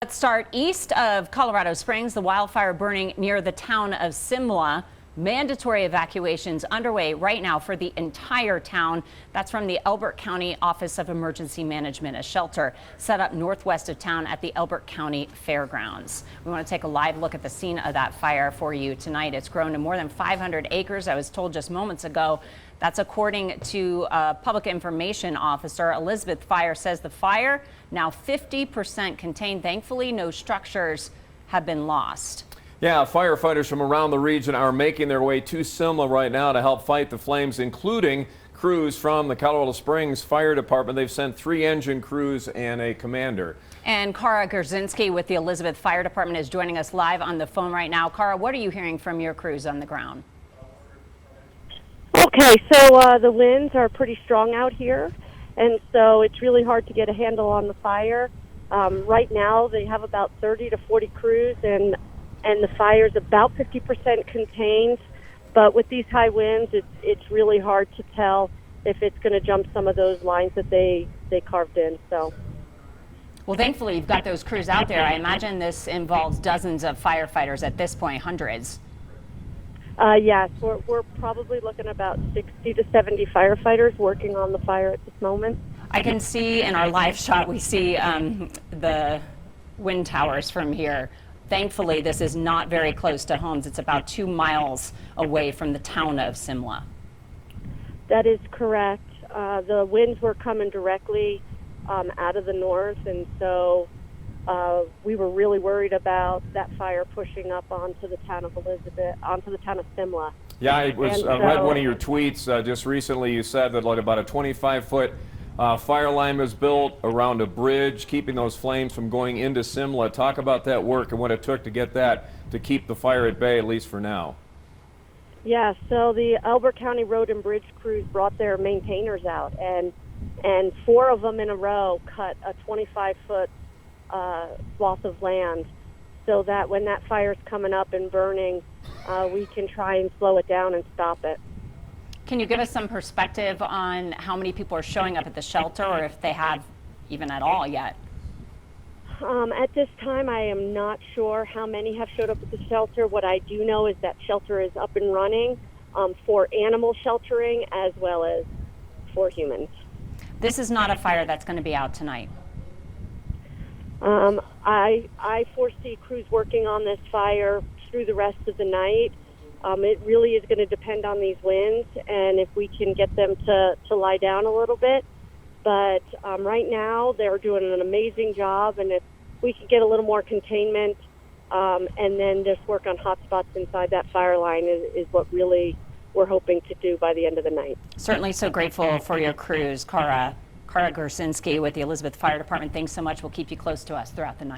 Let's start east of Colorado Springs. The wildfire burning near the town of Simla. Mandatory evacuations underway right now for the entire town. That's from the Elbert County Office of Emergency Management, a shelter set up northwest of town at the Elbert County Fairgrounds. We want to take a live look at the scene of that fire for you tonight. It's grown to more than 500 acres. I was told just moments ago. That's according to a public information officer. Elizabeth Fire says the fire now 50% contained. Thankfully, no structures have been lost. Yeah, firefighters from around the region are making their way to Simla right now to help fight the flames, including crews from the Colorado Springs Fire Department. They've sent 3 engine crews and a commander. And Kara Gerzinski with the Elizabeth Fire Department is joining us live on the phone right now. Kara, what are you hearing from your crews on the ground? Okay, so the winds are pretty strong out here, and so it's really hard to get a handle on the fire. Right now, they have about 30 to 40 crews, and the fire's about 50% contained. But with these high winds, it's really hard to tell if it's going to jump some of those lines that they carved in. So, well, thankfully, you've got those crews out there. I imagine this involves dozens of firefighters at this point, hundreds. Yes, we're probably looking at about 60 to 70 firefighters working on the fire at this moment. I can see in our live shot, we see the wind towers from here. Thankfully, this is not very close to homes. It's about 2 miles away from the town of Simla. That is correct. The winds were coming directly out of the north, and so we were really worried about that fire pushing up onto the town of Simla. Yeah, I read one of your tweets just recently. You said that like about a 25-foot fire line was built around a bridge, keeping those flames from going into Simla. Talk about that work and what it took to get that to keep the fire at bay, at least for now. Yeah, so the Elbert County Road and Bridge crews brought their maintainers out, and 4 of them in a row cut a 25-foot swath of land, so that when that fire's coming up and burning, we can try and slow it down and stop it. Can you give us some perspective on how many people are showing up at the shelter, or if they have even at all yet? At this time, I am not sure how many have showed up at the shelter. What I do know is that shelter is up and running for animal sheltering as well as for humans. This is not a fire that's going to be out tonight. I foresee crews working on this fire through the rest of the night. It really is going to depend on these winds and if we can get them to lie down a little bit. But right now they're doing an amazing job, and if we could get a little more containment and then just work on hot spots inside that fire line is what really we're hoping to do by the end of the night. Certainly so grateful for your crews. Kara Gerzinski with the Elizabeth Fire Department, thanks so much. We'll keep you close to us throughout the night.